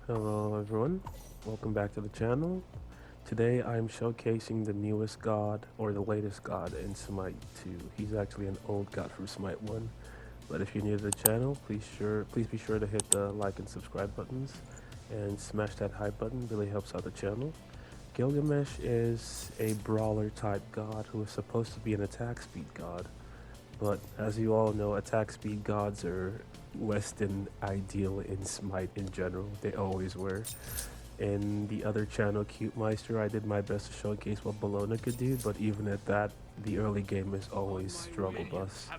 Hello everyone, welcome back to the channel. Today I'm showcasing the newest god, or the latest god in Smite 2. He's actually an old god from Smite 1. But if you're new to the channel, please be sure to hit the like and subscribe buttons and smash that hype button, really helps out the channel. Gilgamesh is a brawler type god who is supposed to be an attack speed god. But as you all know, attack speed gods are less than ideal in Smite in general. They always were. In the other channel, Cute Meister, I did my best to showcase what Bologna could do, but even at that, the early game is always struggle bus.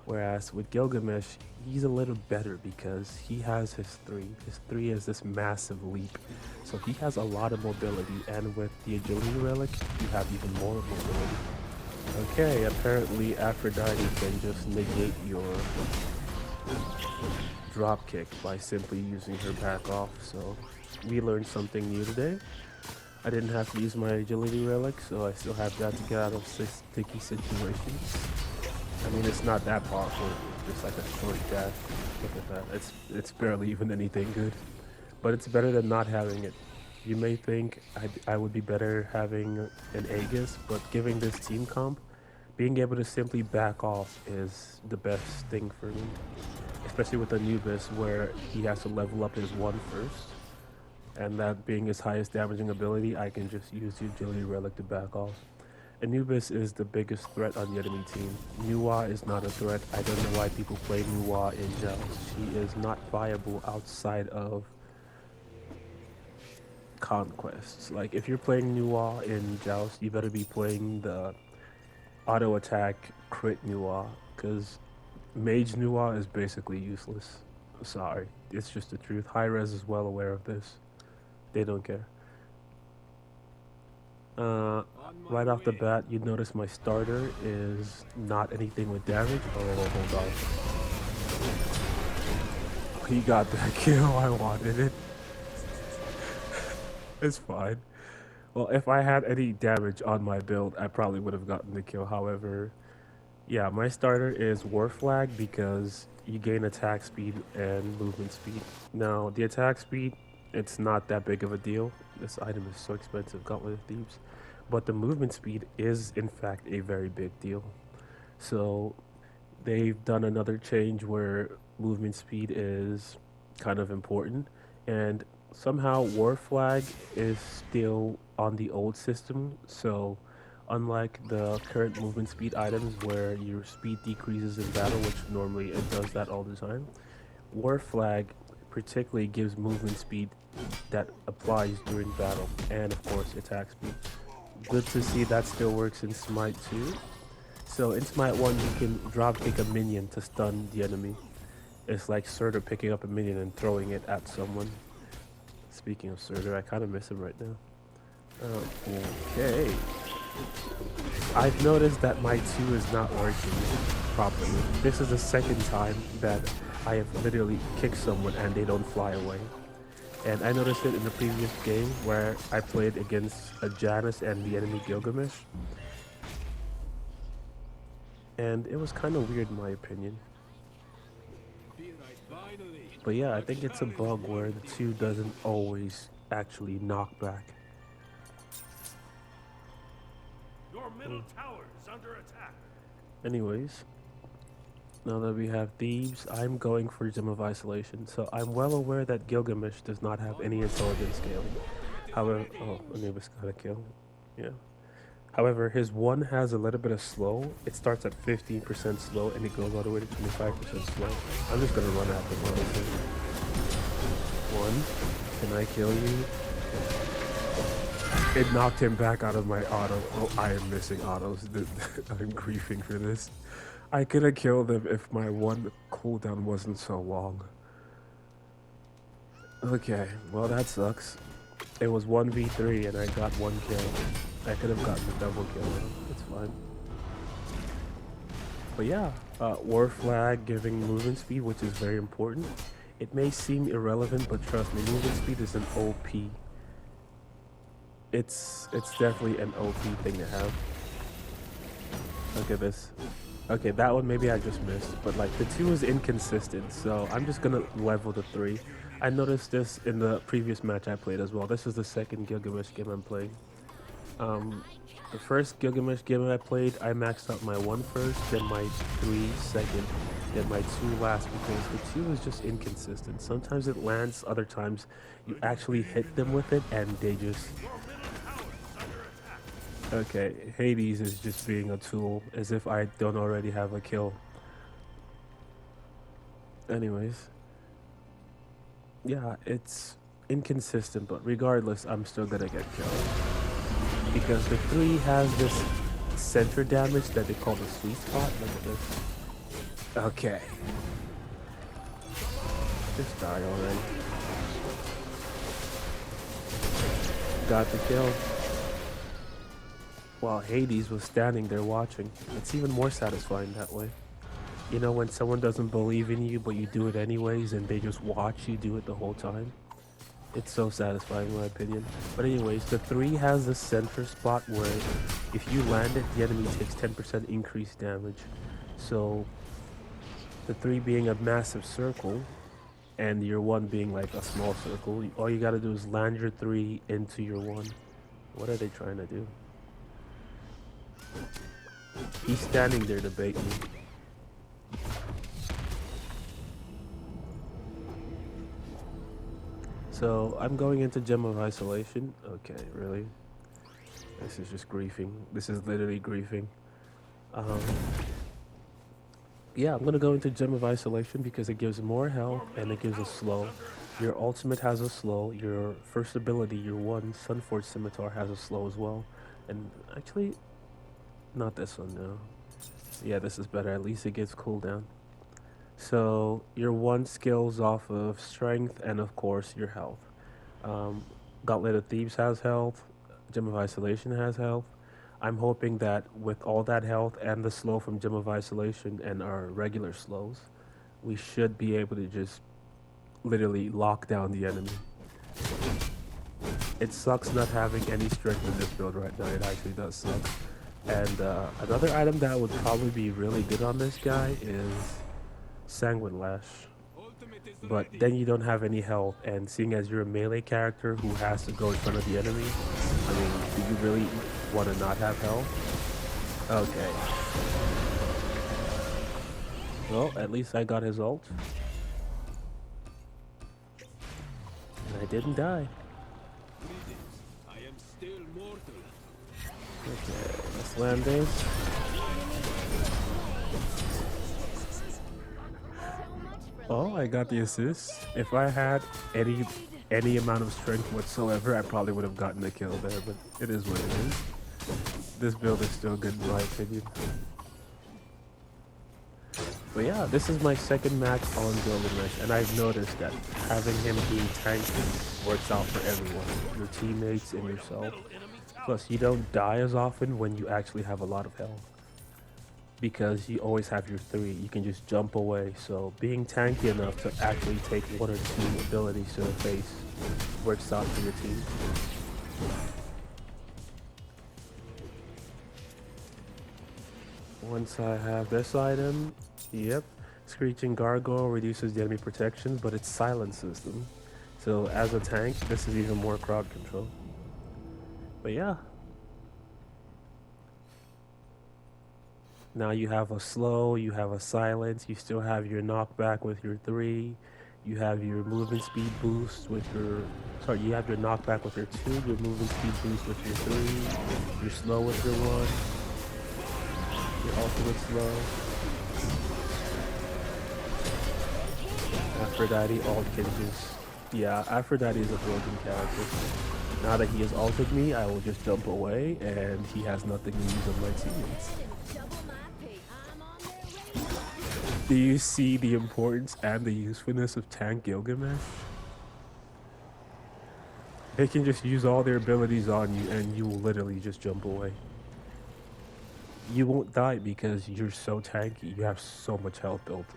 Whereas with Gilgamesh, he's a little better because he has his 3. His 3 is this massive leap. So he has a lot of mobility, and with the agility relic, you have even more mobility. Okay, apparently Aphrodite can just negate your drop kick by simply using her back off, so we learned something new today. I didn't have to use my agility relic, so I still have that to get out of sticky situations. I mean, it's not that powerful, it's just like a short dash. Look at that, it's barely even anything good. But it's better than not having it. You may think I would be better having an Aegis, but giving this team comp, being able to simply back off is the best thing for me. Especially with Anubis, where he has to level up his 1 first. And that being his highest damaging ability, I can just use the agility relic to back off. Anubis is the biggest threat on the enemy team. Nuwa is not a threat. I don't know why people play Nuwa in Joust. She is not viable outside of conquests. Like, if you're playing Nuwa in Joust, you better be playing the auto attack crit Nuwa, because Mage Nuwa is basically useless. Sorry, it's just the truth. High Res is well aware of this. They don't care. Right off the bat, you'd notice my starter is not anything with damage. Oh, hold on. He got that kill. I wanted it. It's fine. Well, if I had any damage on my build, I probably would have gotten the kill. However, yeah, my starter is War Flag because you gain attack speed and movement speed. Now, the attack speed, it's not that big of a deal. This item is so expensive, Gauntlet of Thebes. But the movement speed is, in fact, a very big deal. So, they've done another change where movement speed is kind of important. And somehow, War Flag is still on the old system. So, unlike the current movement speed items where your speed decreases in battle, which normally it does that all the time, War Flag particularly gives movement speed that applies during battle, and of course attack speed. Good to see that still works in Smite 2. So in Smite 1 you can drop kick a minion to stun the enemy. It's like Surtur picking up a minion and throwing it at someone. Speaking of Surtur, I kind of miss him right now. Okay. I've noticed that my 2 is not working properly. This is the second time that I have literally kicked someone and they don't fly away. And I noticed it in the previous game where I played against a Janus and the enemy Gilgamesh. And it was kind of weird in my opinion. But yeah, I think it's a bug where the 2 doesn't always actually knock back. Your middle tower is under attack. Anyways, now that we have Thebes, I'm going for Gem of Isolation. So I'm well aware that Gilgamesh does not have any intelligence scaling. However, oh, Anubis got a kill. Yeah. However, his 1 has a little bit of slow. It starts at 15% slow and it goes all the way to 25% slow. I'm just gonna run after him. 1, can I kill you? It knocked him back out of my auto. Oh, I am missing autos. I'm griefing for this. I could have killed him if my 1 cooldown wasn't so long. Okay, well that sucks. It was 1v3 and I got 1 kill. I could have gotten a double kill. It's fine. But yeah, War Flag giving movement speed, which is very important. It may seem irrelevant, but trust me, movement speed is an OP. It's definitely an OP thing to have. Look at this. Okay, that one maybe I just missed, but like the 2 is inconsistent, so I'm just gonna level the 3. I noticed this in the previous match I played as well. This is the second Gilgamesh game I'm playing. Um, the first Gilgamesh game I played, I maxed out my 1 first, then my 3 second, then my 2 last because the 2 is just inconsistent. Sometimes it lands, other times you actually hit them with it and they just... Okay, Hades is just being a tool, as if I don't already have a kill. Anyways, yeah, it's inconsistent, but regardless, I'm still gonna get killed. Because the 3 has this center damage that they call the sweet spot. Look at this. Okay. Just die already. Got the kill. While Hades was standing there watching. It's even more satisfying that way. You know, when someone doesn't believe in you, but you do it anyways, and they just watch you do it the whole time. It's so satisfying in my opinion. But anyways, the 3 has the center spot where if you land it, the enemy takes 10% increased damage. So the 3 being a massive circle and your 1 being like a small circle, all you gotta do is land your 3 into your 1. What are they trying to do? He's standing there to bait me. So I'm going into Gem of Isolation. Okay, really? This is just griefing. This is literally griefing. Yeah, I'm gonna go into Gem of Isolation because it gives more health and it gives a slow. Your ultimate has a slow. Your first ability, your 1 Sunforged Scimitar, has a slow as well. And actually, not this one, no. Yeah, this is better. At least it gets cooldown. So your 1 skills off of strength and of course your health. Gauntlet of Thieves has health. Gem of Isolation has health. I'm hoping that with all that health and the slow from Gem of Isolation and our regular slows, we should be able to just literally lock down the enemy. It sucks not having any strength in this build right now. It actually does suck. And another item that would probably be really good on this guy is Sanguine Lash. But then you don't have any health, and seeing as you're a melee character who has to go in front of the enemy, I mean, do you really want to not have health? Okay. Well, at least I got his ult. And I didn't die. Okay, let's land this. Oh, I got the assist. If I had any amount of strength whatsoever, I probably would have gotten a kill there, but it is what it is. This build is still good in my opinion. But yeah, this is my second match on Gilgamesh, and I've noticed that having him being tanky works out for everyone, your teammates and yourself. Plus, you don't die as often when you actually have a lot of health. Because you always have your 3, you can just jump away. So being tanky enough to actually take 1 or 2 abilities to the face works out for your team. Once I have this item, yep, Screeching Gargoyle reduces the enemy protection, but it's silent system. So as a tank, this is even more crowd control. But yeah. Now you have a slow, you have a silence, you still have your knockback with your 3, you have your movement speed boost with your, sorry, you have your knockback with your 2, your movement speed boost with your 3, your slow with your 1, your ultimate slow. Aphrodite ult can just, yeah, Aphrodite is a broken character. Now that he has ulted me, I will just jump away and he has nothing to use on my teammates. Do you see the importance and the usefulness of Tank Gilgamesh? They can just use all their abilities on you and you will literally just jump away. You won't die because you're so tanky, you have so much health built.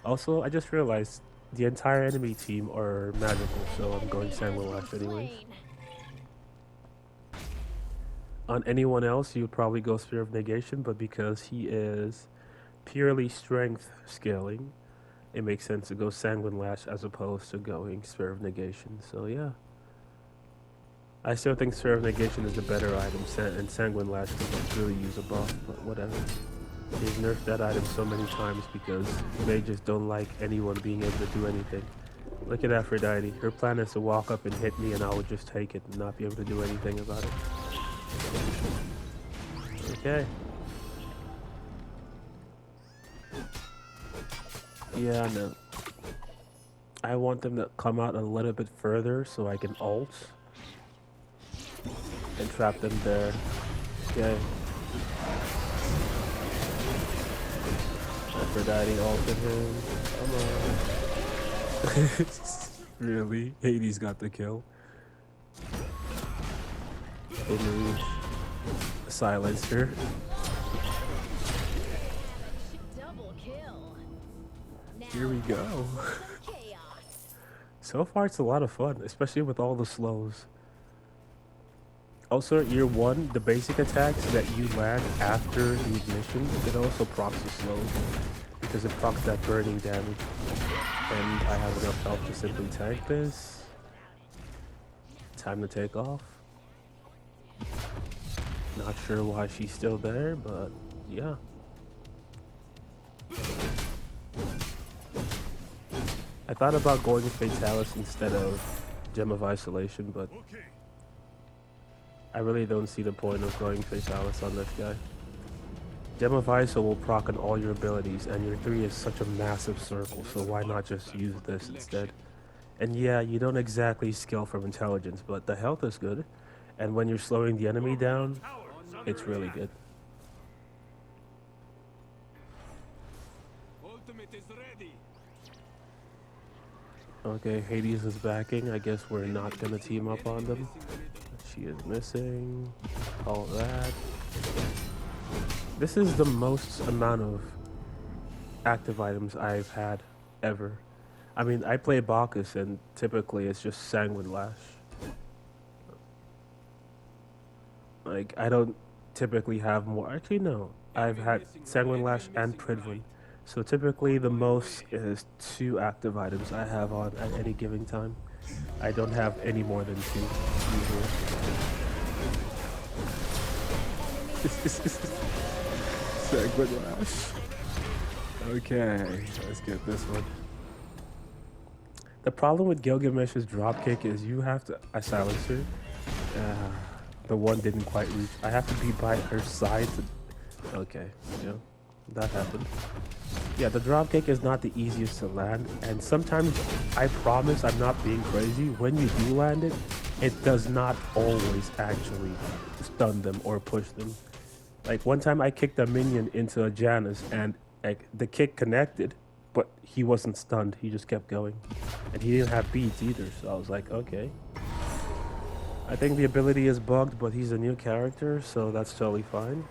Also, I just realized the entire enemy team are magical, so I'm going Sanguine Lash anyways. On anyone else, you would probably go Sphere of Negation, but because he is purely strength scaling, it makes sense to go Sanguine Lash as opposed to going Sphere of Negation. So yeah, I still think Sphere of Negation is the better item, and Sanguine Lash could really use a buff, but whatever. They've nerfed that item so many times because they just don't like anyone being able to do anything. Look at Aphrodite. Her plan is to walk up and hit me and I would just take it and not be able to do anything about it. Okay. Yeah, no. I want them to come out a little bit further so I can ult and trap them there. Okay. Aphrodite ulted him. Come on. Really? Hades got the kill. Remove. Silenced her. Here we go. So far, it's a lot of fun, especially with all the slows. Also, at year 1, the basic attacks that you land after the ignition, it also procs the slows, because it procs that burning damage. And I have enough health to simply tank this. Time to take off. Not sure why she's still there, but yeah. I thought about going Fatalis instead of Gem of Isolation, but I really don't see the point of going Fatalis on this guy. Gem of Iso will proc on all your abilities, and your 3 is such a massive circle, so why not just use this instead? And yeah, you don't exactly scale from intelligence, but the health is good, and when you're slowing the enemy down, it's really good. Okay, Hades is backing. I guess we're not gonna team up on them. She is missing. All that. This is the most amount of active items I've had ever. I mean, I play Bacchus and typically it's just Sanguine Lash. Like, I don't typically have more. Actually, no. I've had Sanguine Lash and Pridwen. So typically the most is 2 active items I have on at any given time. I don't have any more than 2 usually. Sanguine Lash. Okay, let's get this one. The problem with Gilgamesh's dropkick is you have to... I silenced her. The one didn't quite reach. I have to be by her side to... Okay, yeah, that happened. Yeah, the dropkick is not the easiest to land, and sometimes, I promise I'm not being crazy, when you do land it, it does not always actually stun them or push them. Like, one time I kicked a minion into a Janus, and like the kick connected, but he wasn't stunned, he just kept going. And he didn't have beads either, so I was like, okay. I think the ability is bugged, but he's a new character, so that's totally fine.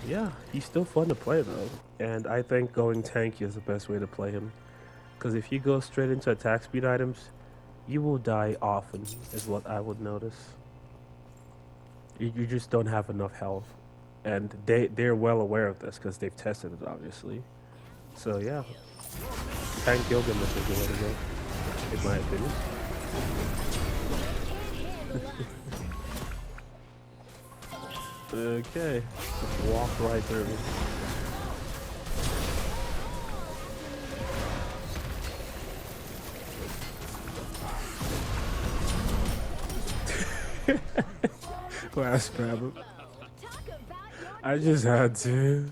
Yeah, he's still fun to play though, and I think going tanky is the best way to play him. Because if you go straight into attack speed items, you will die often, is what I would notice. You just don't have enough health, and they're well aware of this because they've tested it, obviously. So yeah, tank Gilgamesh is the way to go, in my opinion. Okay, just walk right through. Last grab. I just had to.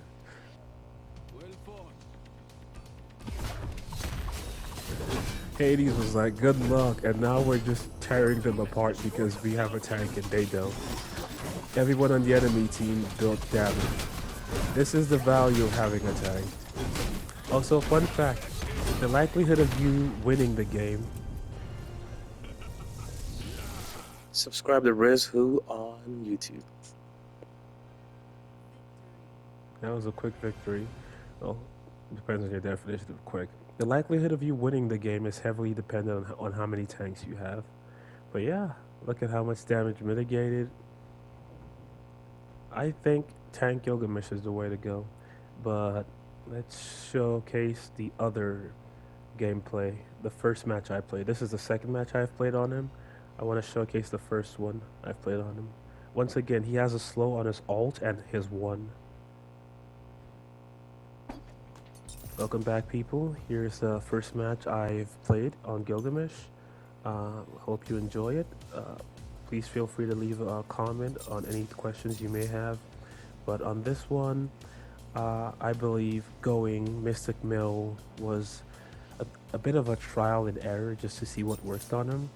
Hades was like, good luck, and now we're just tearing them apart because we have a tank and they don't. Everyone on the enemy team built damage. This is the value of having a tank. Also, fun fact, the likelihood of you winning the game. Subscribe to Rizzwho on YouTube. That was a quick victory. Well, it depends on your definition of quick. The likelihood of you winning the game is heavily dependent on how many tanks you have. But yeah, look at how much damage mitigated. I think tank Gilgamesh is the way to go. But Let's showcase the other gameplay. The first match I played. This is the second match I've played on him. I want to showcase the first one I've played on him. Once again, he has a slow on his alt and his one. Welcome back, people. Here's the first match I've played on Gilgamesh. Hope you enjoy it. Please feel free to leave a comment on any questions you may have. But on this one, I believe going Mystic Mill was a bit of a trial and error just to see what worked on him.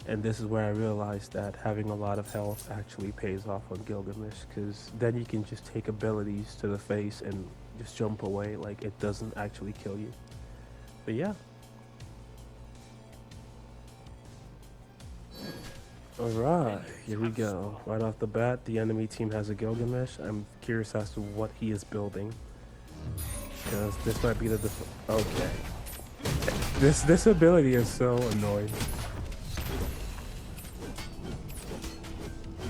And this is where I realized that having a lot of health actually pays off on Gilgamesh, because then you can just take abilities to the face and just jump away, like it doesn't actually kill you. But yeah. Alright, here we go. Right off the bat, the enemy team has a Gilgamesh. I'm curious as to what he is building, because this might be the okay. This ability is so annoying.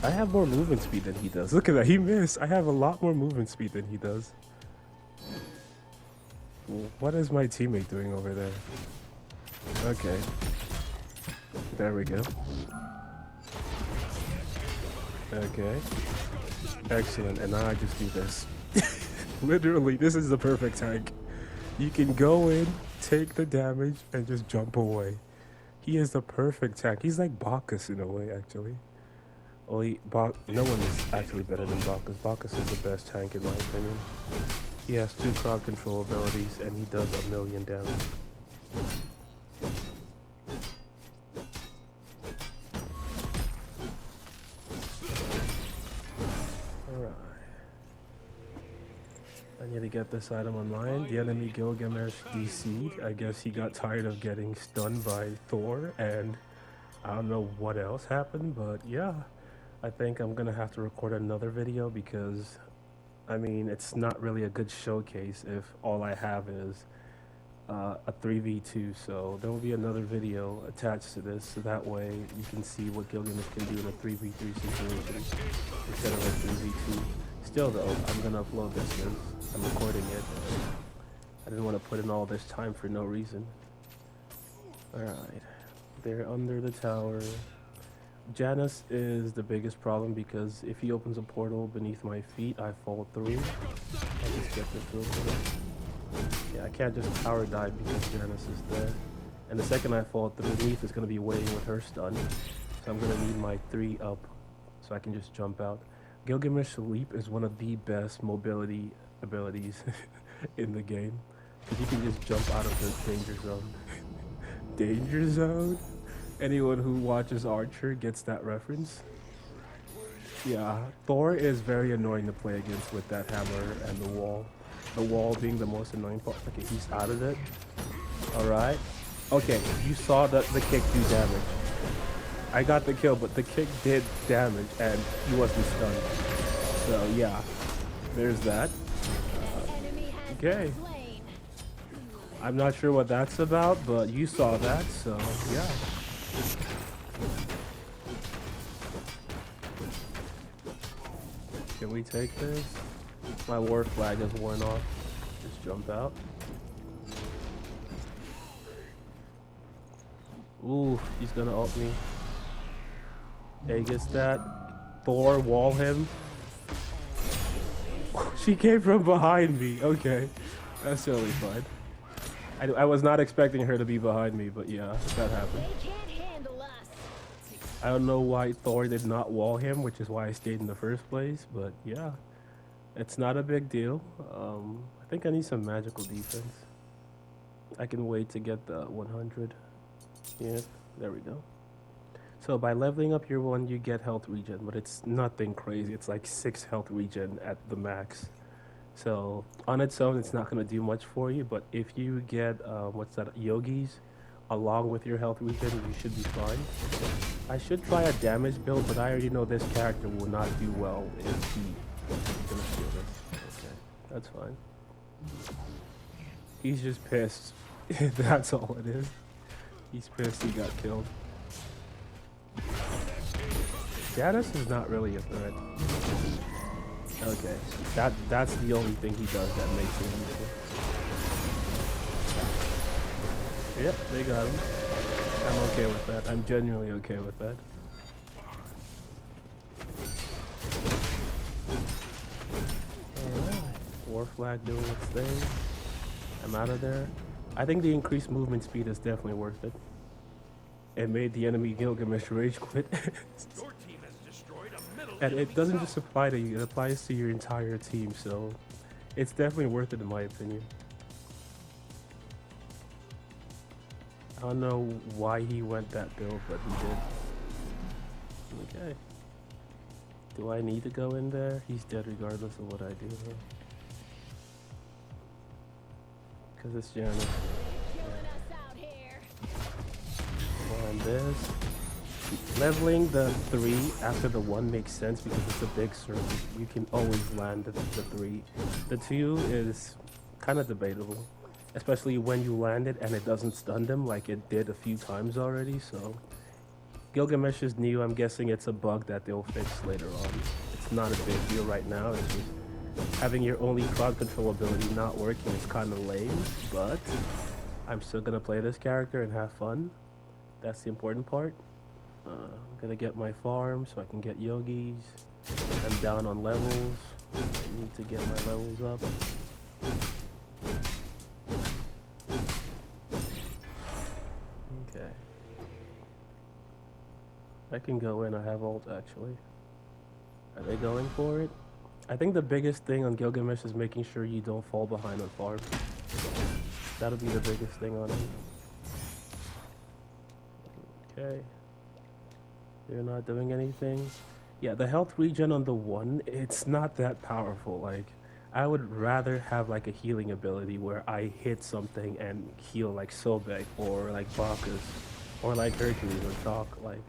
I have more movement speed than he does. Look at that, he missed. I have a lot more movement speed than he does. What is my teammate doing over there? Okay. There we go. Okay. Excellent, and now I just do this. Literally, this is the perfect tank. You can go in, take the damage, and just jump away. He is the perfect tank. He's like Bacchus in a way, actually. Only no one is actually better than Bacchus. Bacchus is the best tank in my opinion. He has 2 crowd control abilities and he does 1,000,000 damage. Alright. I need to get this item online. The enemy Gilgamesh DC'd. I guess he got tired of getting stunned by Thor, and I don't know what else happened, but yeah. I think I'm gonna have to record another video because, I mean, it's not really a good showcase if all I have is a 3v2. So there will be another video attached to this, so that way you can see what Gilgamesh can do in a 3v3 situation instead of a 3v2. Still though, I'm gonna upload this because I'm recording it. I didn't want to put in all this time for no reason. Alright, they're under the tower. Janus is the biggest problem because if he opens a portal beneath my feet, I fall through. I just get the through. Yeah, I can't just tower dive because Janus is there. And the second I fall through, Neith is going to be waiting with her stun. So I'm going to need my 3 up so I can just jump out. Gilgamesh Leap is one of the best mobility abilities in the game, because you can just jump out of the danger zone. Danger zone? Anyone who watches Archer gets that reference. Yeah, Thor is very annoying to play against with that hammer and the wall. The wall being the most annoying part. Okay, he's out of it. Alright. Okay, you saw the kick do damage. I got the kill, but the kick did damage and he wasn't stunned. So yeah, there's that. Okay. I'm not sure what that's about, but you saw that, so yeah. Can we take this? My war flag is worn off. Just jump out. Ooh, he's gonna ult me. Hey, gets that. Thor, wall him. She came from behind me. Okay, that's totally fine. I was not expecting her to be behind me, but yeah, that happened. I don't know why Thor did not wall him, which is why I stayed in the first place, but yeah, it's not a big deal. I think I need some magical defense. I can wait to get the 100. Yeah, there we go. So by leveling up your 1, you get health regen, but it's nothing crazy. It's like 6 health regen at the max. So on its own, it's not going to do much for you, but if you get, what's that, yogis, along with your health regen, you should be fine. I should try a damage build, but I already know this character will not do well if he's gonna steal this. Okay, that's fine. He's just pissed. That's all it is. He's pissed he got killed. Janus is not really a threat. Okay, that's the only thing he does that makes him useful. Yep, they got him. I'm okay with that. I'm genuinely okay with that. Alright, war flag doing its thing. I'm out of there. I think the increased movement speed is definitely worth it. It made the enemy Gilgamesh rage quit. Your team has destroyed a middle And enemy it doesn't tower. just apply to you, it applies to your entire team, so it's definitely worth it in my opinion. I don't know why he went that build, but he did. Okay. Do I need to go in there? He's dead regardless of what I do. Because it's Janice. And this. Leveling the 3 after the 1 makes sense because it's a big circle. You can always land the 3. The 2 is kind of debatable. Especially when you land it and it doesn't stun them like it did a few times already, so... Gilgamesh is new, I'm guessing it's a bug that they'll fix later on. It's not a big deal right now, it's just... Having your only crowd control ability not working is kind of lame, but... I'm still gonna play this character and have fun. That's the important part. I'm gonna get my farm so I can get yogis. I'm down on levels. I need to get my levels up. Okay. I can go in, I have ult actually. Are they going for it? I think the biggest thing on Gilgamesh is making sure you don't fall behind on farm. That'll be the biggest thing on him. Okay. They're not doing anything. Yeah, the health regen on the 1, it's not that powerful. Like, I would rather have like a healing ability where I hit something and heal like Sobek or like Bacchus or like Hercules or Chalk. Like,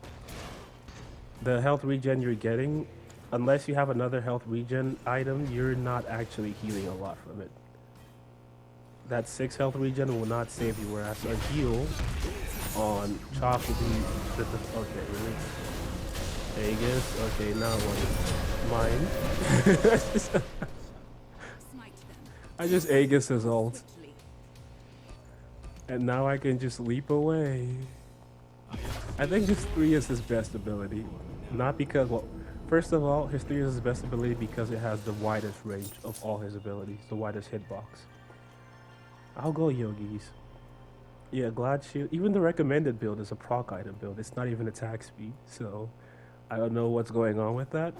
the health regen you're getting, unless you have another health regen item, you're not actually healing a lot from it. That 6 health regen will not save you, whereas a heal on Chalk will be okay, really? Aegis? Okay, now what? Mine? I just Aegis his ult. And now I can just leap away. I think his 3 is his best ability. Not because, well, first of all, his 3 is his best ability because it has the widest range of all his abilities, the widest hitbox. I'll go yogis. Yeah, Glad Shield. Even the recommended build is a proc item build. It's not even attack speed, so I don't know what's going on with that.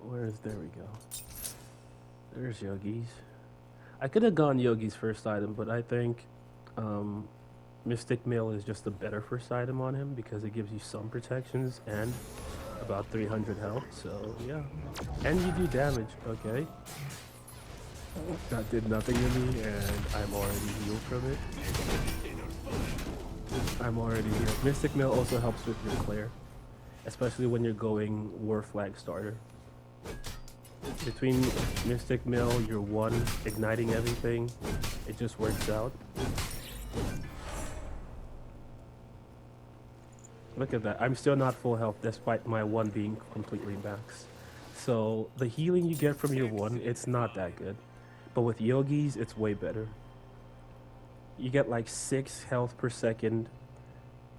There we go. There's yogis. I could have gone yogis first item, but I think Mystic Mail is just a better first item on him because it gives you some protections and about 300 health, so yeah. And you do damage, okay. That did nothing to me, and I'm already healed from it. I'm already healed. Mystic Mail also helps with your clear, especially when you're going War Flag starter. Between Mystic Mail, your 1, igniting everything, it just works out. Look at that. I'm still not full health despite my 1 being completely max. So the healing you get from your 1, it's not that good. But with yogis, it's way better. You get like 6 health per second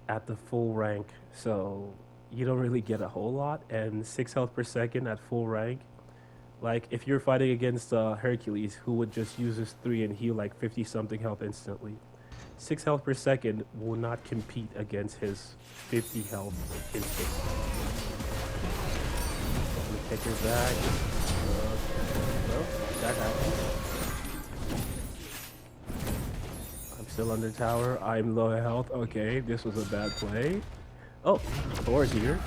at the full rank, so you don't really get a whole lot. And 6 health per second at full rank, like if you're fighting against Hercules, who would just use his 3 and heal like 50 something health instantly, 6 health per second will not compete against his 50 health instantly. Take her back. Well, that happened. Still under tower. I'm low health. Okay, this was a bad play. Oh, Thor's here.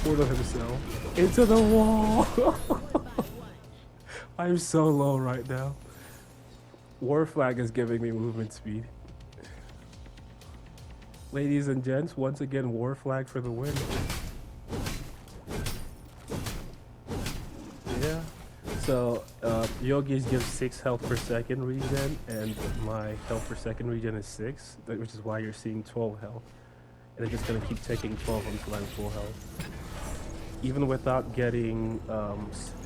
Portal himself into the wall. I'm so low right now. War Flag is giving me movement speed. Ladies and gents, once again, War Flag for the win. Yeah. So, Yogis gives 6 health per second regen, and my health per second regen is 6, which is why you're seeing 12 health. And it's just gonna keep taking 12 until I'm full health. even without getting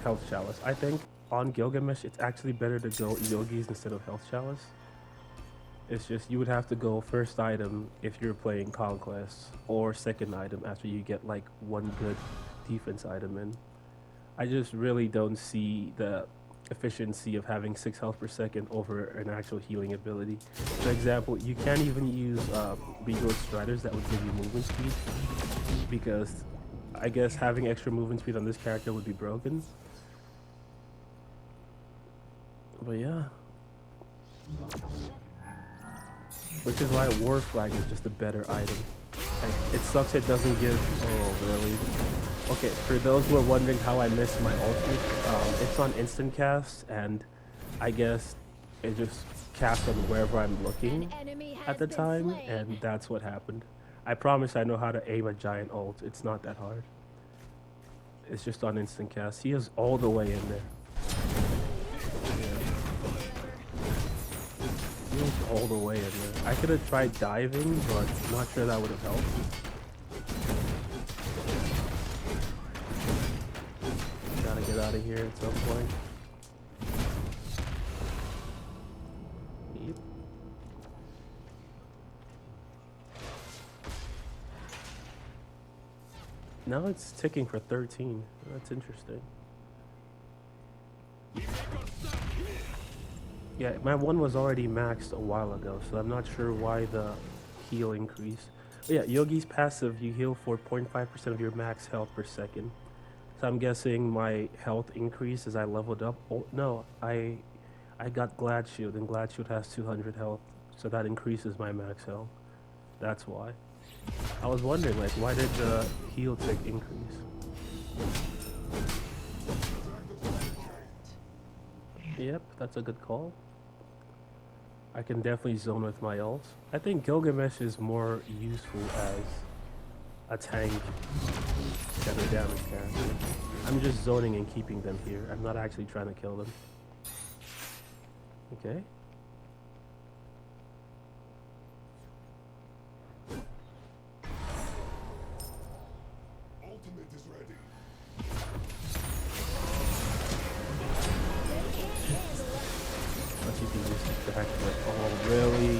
health chalice. I think on Gilgamesh, it's actually better to go yogis instead of health chalice. It's just you would have to go first item if you're playing Conquest, or second item after you get like one good defense item in. I just really don't see the efficiency of having 6 health per second over an actual healing ability. For example, you can't even use Regal Striders that would give you movement speed, because I guess having extra movement speed on this character would be broken. But yeah. Which is why War Flag is just a better item. Like, it sucks it doesn't give... Oh, really? Okay, for those who are wondering how I missed my ultimate, it's on instant cast, and I guess it just casts on wherever I'm looking at the time, and that's what happened. I promise I know how to aim a giant ult. It's not that hard. It's just on instant cast. He is all the way in there. He was all the way in there. I could have tried diving, but I'm not sure that would have helped. Gotta get out of here at some point. Yep. Now it's ticking for 13. That's interesting. Yeah, my one was already maxed a while ago, so I'm not sure why the heal increased. But yeah, Yogi's passive, you heal for 0.5% of your max health per second. So I'm guessing my health increased as I leveled up. Oh, no, I got Glad Shield, and Glad Shield has 200 health, so that increases my max health. That's why. I was wondering, like, why did the heal tick increase? Yep, that's a good call. I can definitely zone with my ult. I think Gilgamesh is more useful as a tank than a damage character. I'm just zoning and keeping them here. I'm not actually trying to kill them. Okay. Ultimate is ready. Unless you can just distract with, oh really?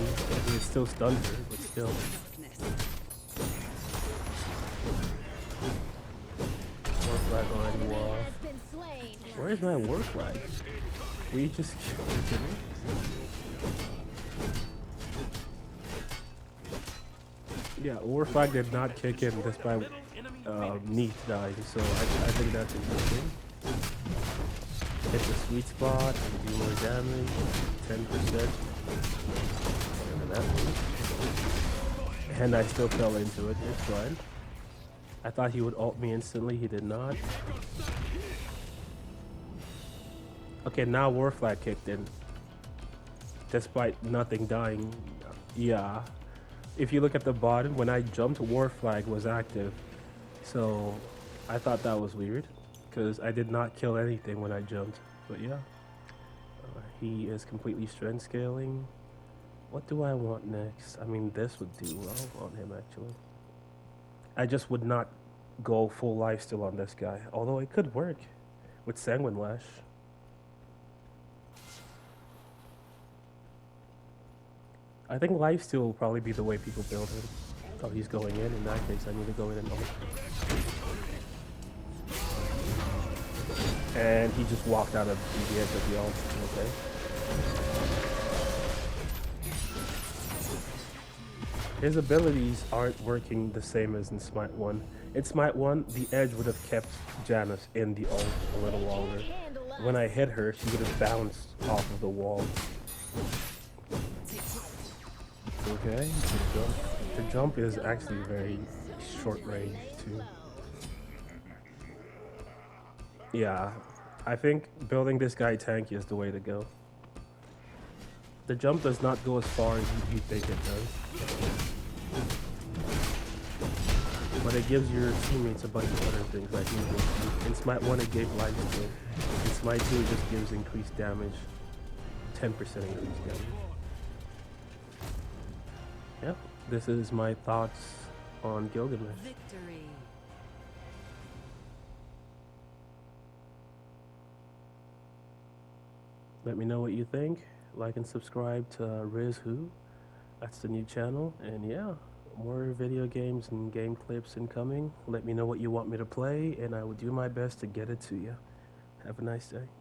It's still stunned her, but still. War flag already off. Where is my war flag? Will you just kill me? Yeah, war flag did not kick in despite Neat dying, so I think that's interesting. Hit the sweet spot, do more damage, 10%. And I still fell into it, it's fine. I thought he would ult me instantly, he did not. Okay, now War Flag kicked in. Despite nothing dying. Yeah. If you look at the bottom, when I jumped, War Flag was active. So I thought that was weird, because I did not kill anything when I jumped. But yeah. He is completely strength scaling. What do I want next? I mean, this would do well on him, actually. I just would not go full lifesteal on this guy, although it could work with Sanguine Lash. I think lifesteal will probably be the way people build him. Oh, he's going in that case, I need to go in and ult. And he just walked out of the edge of the ult, okay. His abilities aren't working the same as in Smite 1. In Smite 1, the edge would have kept Janice in the ult a little longer. When I hit her, she would have bounced off of the wall. Okay, the jump is actually very short range too. Yeah, I think building this guy tanky is the way to go. The jump does not go as far as you think it does. But it gives your teammates a bunch of other things like movement. In Smite 1 it gave life steal. In Smite 2 it just gives increased damage. 10% increased damage. Yep, this is my thoughts on Gilgamesh. Victory. Let me know what you think. Like and subscribe to Rizzwho. That's the new channel. And yeah, more video games and game clips incoming. Let me know what you want me to play, and I will do my best to get it to you. Have a nice day.